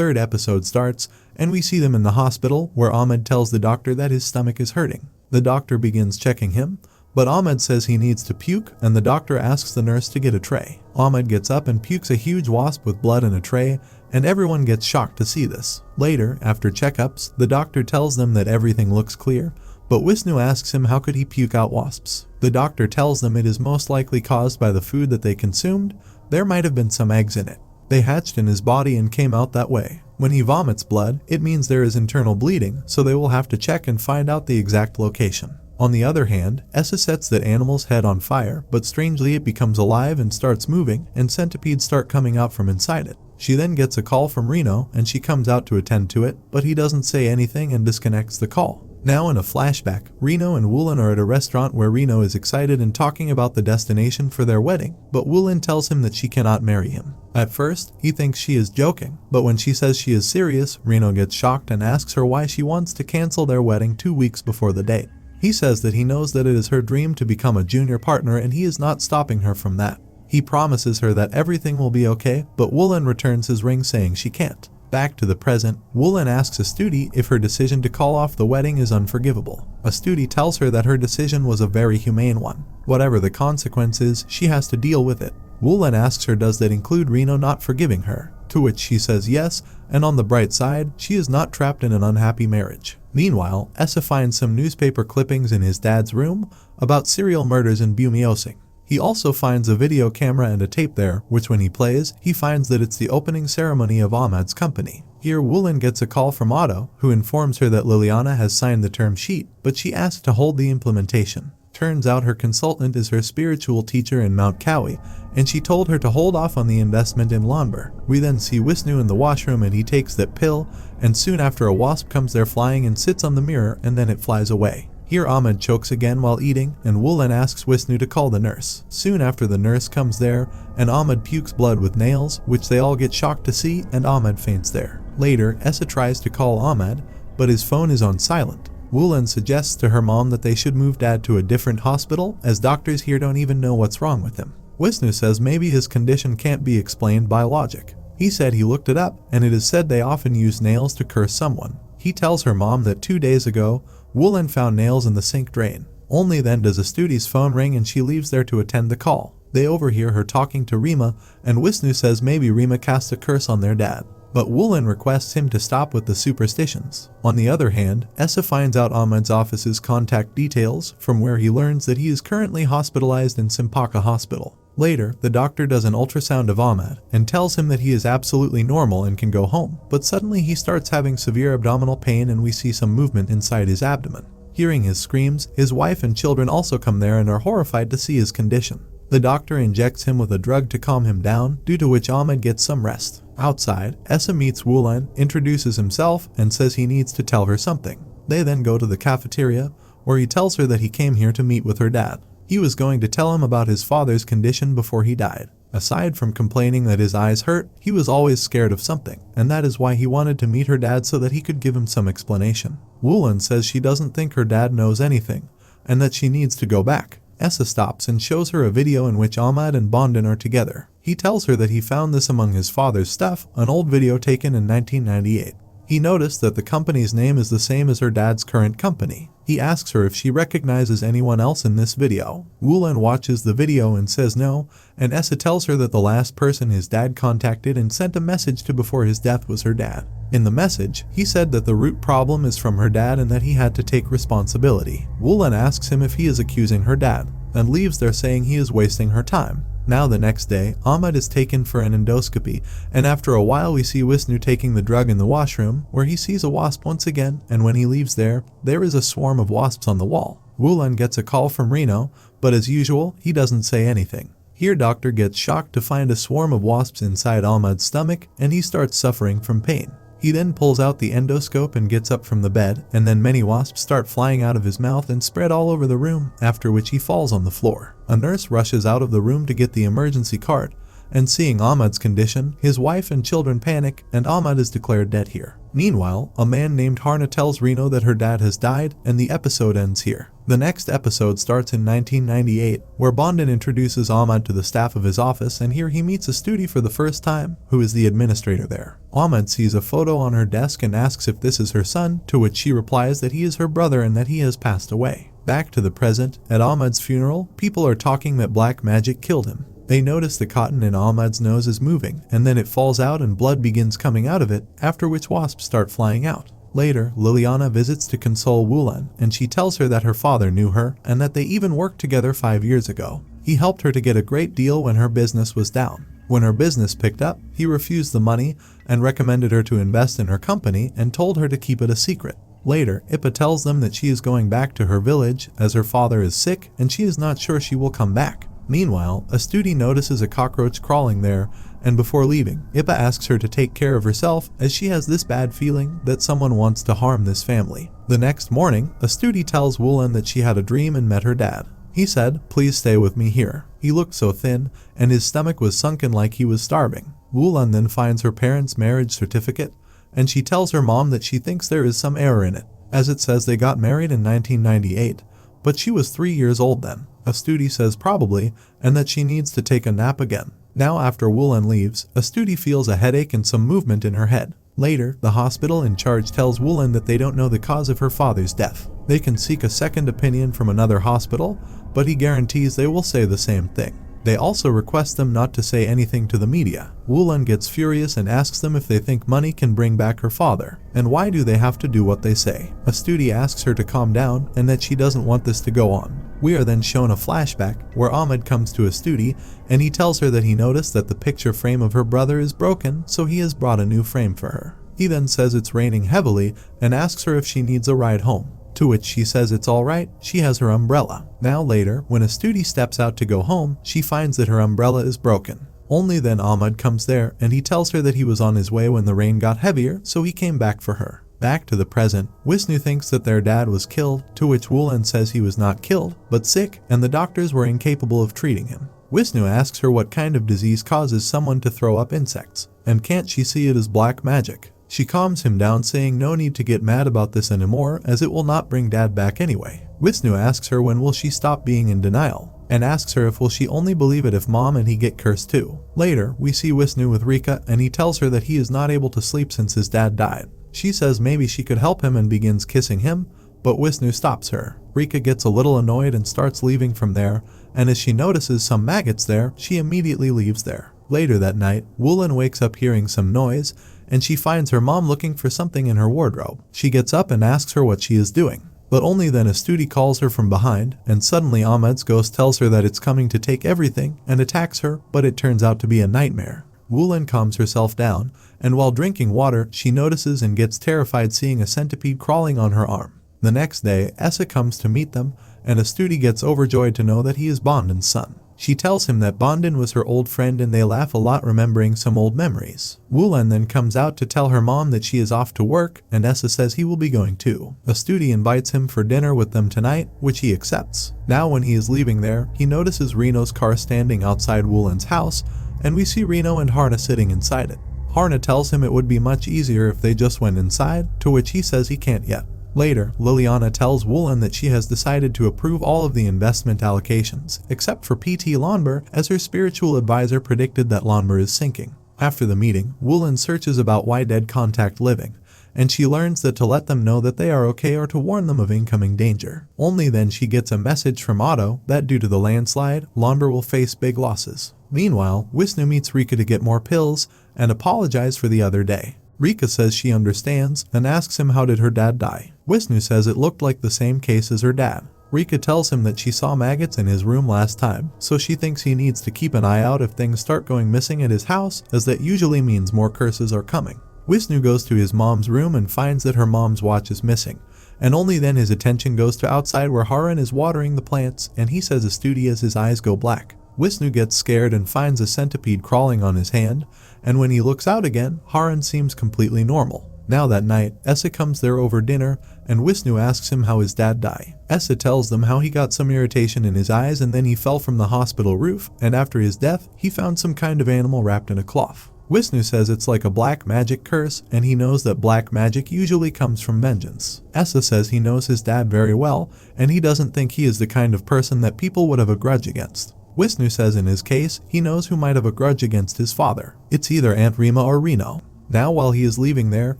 third episode starts, and we see them in the hospital where Ahmed tells the doctor that his stomach is hurting. The doctor begins checking him, but Ahmed says he needs to puke, and the doctor asks the nurse to get a tray. Ahmed gets up and pukes a huge wasp with blood in a tray, and everyone gets shocked to see this. Later, after checkups, the doctor tells them that everything looks clear, but Wisnu asks him how could he puke out wasps. The doctor tells them it is most likely caused by the food that they consumed. There might have been some eggs in it. They hatched in his body and came out that way. When he vomits blood, it means there is internal bleeding, so they will have to check and find out the exact location. On the other hand, Essa sets that animal's head on fire, but strangely it becomes alive and starts moving, and centipedes start coming out from inside it. She then gets a call from Reno, and she comes out to attend to it, but he doesn't say anything and disconnects the call. Now in a flashback, Reno and Woolen are at a restaurant where Reno is excited and talking about the destination for their wedding, but Woolen tells him that she cannot marry him. At first, he thinks she is joking, but when she says she is serious, Reno gets shocked and asks her why she wants to cancel their wedding 2 weeks before the date. He says that he knows that it is her dream to become a junior partner and he is not stopping her from that. He promises her that everything will be okay, but Woolen returns his ring saying she can't. Back to the present, Woolen asks Astudi if her decision to call off the wedding is unforgivable. Astudi tells her that her decision was a very humane one. Whatever the consequence is, she has to deal with it. Woolen asks her does that include Reno not forgiving her, to which she says yes, and on the bright side, she is not trapped in an unhappy marriage. Meanwhile, Essa finds some newspaper clippings in his dad's room about serial murders in 𝐕𝐈𝐃𝐄𝐒. He also finds a video camera and a tape there, which when he plays, he finds that it's the opening ceremony of Ahmed's company. Here Woolen gets a call from Otto, who informs her that Liliana has signed the term sheet, but she asks to hold the implementation. Turns out her consultant is her spiritual teacher in 𝐀𝐿, and she told her to hold off on the investment in Lonber. We then see Wisnu in the washroom and he takes that pill, and soon after a wasp comes there flying and sits on the mirror and then it flies away. Here Ahmed chokes again while eating, and Woolen asks Wisnu to call the nurse. Soon after the nurse comes there, and Ahmed pukes blood with nails, which they all get shocked to see, and Ahmed faints there. Later, Essa tries to call Ahmed, but his phone is on silent. Woolen suggests to her mom that they should move Dad to a different hospital, as doctors here don't even know what's wrong with him. Wisnu says maybe his condition can't be explained by logic. He said he looked it up, and it is said they often use nails to curse someone. He tells her mom that 2 days ago, Woolen found nails in the sink drain. Only then does Astudi's phone ring and she leaves there to attend the call. They overhear her talking to Rima, and Wisnu says maybe Rima cast a curse on their dad. But Woolen requests him to stop with the superstitions. On the other hand, Essa finds out Ahmed's office's contact details, from where he learns that he is currently hospitalized in Cempaka Hospital. Later, the doctor does an ultrasound of Ahmed and tells him that he is absolutely normal and can go home, but suddenly he starts having severe abdominal pain and we see some movement inside his abdomen. Hearing his screams, his wife and children also come there and are horrified to see his condition. The doctor injects him with a drug to calm him down, due to which Ahmed gets some rest. Outside, Essa meets Woolen, introduces himself, and says he needs to tell her something. They then go to the cafeteria, where he tells her that he came here to meet with her dad. He was going to tell him about his father's condition before he died. Aside from complaining that his eyes hurt, he was always scared of something, and that is why he wanted to meet her dad so that he could give him some explanation. Woolen says she doesn't think her dad knows anything, and that she needs to go back. Essa stops and shows her a video in which Ahmed and Bondin are together. He tells her that he found this among his father's stuff, an old video taken in 1998. He noticed that the company's name is the same as her dad's current company. He asks her if she recognizes anyone else in this video. Woolen watches the video and says no, and Essa tells her that the last person his dad contacted and sent a message to before his death was her dad. In the message, he said that the root problem is from her dad and that he had to take responsibility. Woolen asks him if he is accusing her dad, and leaves there saying he is wasting her time. Now the next day, Ahmed is taken for an endoscopy, and after a while we see Wisnu taking the drug in the washroom, where he sees a wasp once again, and when he leaves there is a swarm of wasps on the wall. Woolen gets a call from Reno, but as usual, he doesn't say anything. Here Doctor gets shocked to find a swarm of wasps inside Ahmed's stomach, and he starts suffering from pain. He then pulls out the endoscope and gets up from the bed, and then many wasps start flying out of his mouth and spread all over the room, after which he falls on the floor. A nurse rushes out of the room to get the emergency cart, and seeing Ahmed's condition, his wife and children panic, and Ahmed is declared dead here. Meanwhile, a man named Harna tells Reno that her dad has died, and the episode ends here. The next episode starts in 1998, where Bondin introduces Ahmed to the staff of his office, and here he meets a studie for the first time, who is the administrator there. Ahmed sees a photo on her desk and asks if this is her son, to which she replies that he is her brother and that he has passed away. Back to the present, at Ahmed's funeral, people are talking that black magic killed him. They notice the cotton in Ahmed's nose is moving, and then it falls out and blood begins coming out of it, after which wasps start flying out. Later, Liliana visits to console Wulan, and she tells her that her father knew her and that they even worked together 5 years ago. He helped her to get a great deal when her business was down. When her business picked up, he refused the money and recommended her to invest in her company and told her to keep it a secret. Later, Ippa tells them that she is going back to her village as her father is sick and she is not sure she will come back. Meanwhile, a studie notices a cockroach crawling there, and before leaving, Ippa asks her to take care of herself as she has this bad feeling that someone wants to harm this family. The next morning, a studie tells Wulan that she had a dream and met her dad. He said, "Please stay with me here." He looked so thin, and his stomach was sunken like he was starving. Wulan then finds her parents' marriage certificate, and she tells her mom that she thinks there is some error in it, as it says they got married in 1998, but she was 3 years old then. A studie says probably, and that she needs to take a nap again. Now after Wulan leaves, a studie feels a headache and some movement in her head. Later, the hospital in charge tells Wulan that they don't know the cause of her father's death. They can seek a second opinion from another hospital, but he guarantees they will say the same thing. They also request them not to say anything to the media. Wulan gets furious and asks them if they think money can bring back her father, and why do they have to do what they say. A studie asks her to calm down and that she doesn't want this to go on. We are then shown a flashback where Ahmed comes to a studie and he tells her that he noticed that the picture frame of her brother is broken, so he has brought a new frame for her. He then says it's raining heavily and asks her if she needs a ride home, to which she says it's alright, she has her umbrella. Now later, when a studie steps out to go home, she finds that her umbrella is broken. Only then Ahmed comes there and he tells her that he was on his way when the rain got heavier, so he came back for her. Back to the present, Wisnu thinks that their dad was killed, to which Wulan says he was not killed, but sick, and the doctors were incapable of treating him. Wisnu asks her what kind of disease causes someone to throw up insects, and can't she see it as black magic. She calms him down, saying no need to get mad about this anymore as it will not bring dad back anyway. Wisnu asks her when will she stop being in denial, and asks her if will she only believe it if mom and he get cursed too. Later, we see Wisnu with Rika and he tells her that he is not able to sleep since his dad died. She says maybe she could help him and begins kissing him, but Wisnu stops her. Rika gets a little annoyed and starts leaving from there, and as she notices some maggots there, she immediately leaves there. Later that night, Wulan wakes up hearing some noise, and she finds her mom looking for something in her wardrobe. She gets up and asks her what she is doing, but only then a studie calls her from behind, and suddenly Ahmed's ghost tells her that it's coming to take everything and attacks her, but it turns out to be a nightmare. Wulan calms herself down, and while drinking water, she notices and gets terrified seeing a centipede crawling on her arm. The next day, Essa comes to meet them, and a studie gets overjoyed to know that he is Bondin's son. She tells him that Bondin was her old friend and they laugh a lot remembering some old memories. Wulan then comes out to tell her mom that she is off to work, and Essa says he will be going too. A studie invites him for dinner with them tonight, which he accepts. Now when he is leaving there, he notices Reno's car standing outside Wulan's house, and we see Reno and Harna sitting inside it. Harna tells him it would be much easier if they just went inside, to which he says he can't yet. Later, Liliana tells Wulan that she has decided to approve all of the investment allocations, except for PT Lonber, as her spiritual advisor predicted that Lonber is sinking. After the meeting, Wulan searches about why dead contact living, and she learns that to let them know that they are okay or to warn them of incoming danger. Only then she gets a message from Otto that due to the landslide, Lonber will face big losses. Meanwhile, Wisnu meets Rika to get more pills and apologize for the other day. Rika says she understands and asks him how did her dad die. Wisnu says it looked like the same case as her dad. Rika tells him that she saw maggots in his room last time, so she thinks he needs to keep an eye out if things start going missing at his house, as that usually means more curses are coming. Wisnu goes to his mom's room and finds that her mom's watch is missing, and only then his attention goes to outside where Haran is watering the plants, and he says a studie as his eyes go black. Wisnu gets scared and finds a centipede crawling on his hand, and when he looks out again, Haran seems completely normal. Now that night, Essa comes there over dinner, and Wisnu asks him how his dad died. Essa tells them how he got some irritation in his eyes and then he fell from the hospital roof, and after his death, he found some kind of animal wrapped in a cloth. Wisnu says it's like a black magic curse, and he knows that black magic usually comes from vengeance. Essa says he knows his dad very well, and he doesn't think he is the kind of person that people would have a grudge against. Wisnu says in his case, he knows who might have a grudge against his father. It's either Aunt Rima or Reno. Now while he is leaving there,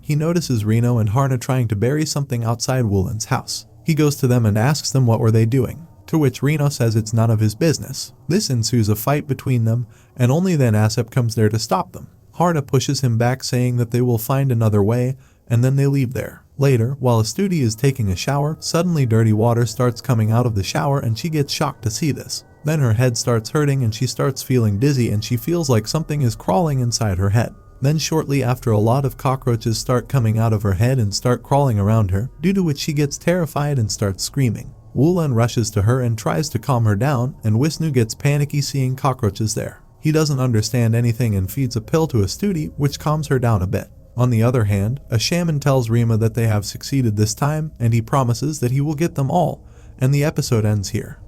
he notices Reno and Harna trying to bury something outside Woolen's house. He goes to them and asks them what were they doing, to which Reno says it's none of his business. This ensues a fight between them, and only then Asep comes there to stop them. Harna pushes him back saying that they will find another way, and then they leave there. Later, while Astudi is taking a shower, suddenly dirty water starts coming out of the shower and she gets shocked to see this. Then her head starts hurting and she starts feeling dizzy and she feels like something is crawling inside her head. Then shortly after, a lot of cockroaches start coming out of her head and start crawling around her, due to which she gets terrified and starts screaming. Woolen rushes to her and tries to calm her down, and Wisnu gets panicky seeing cockroaches there. He doesn't understand anything and feeds a pill to Astudi, which calms her down a bit. On the other hand, a shaman tells Rima that they have succeeded this time, and he promises that he will get them all, and the episode ends here.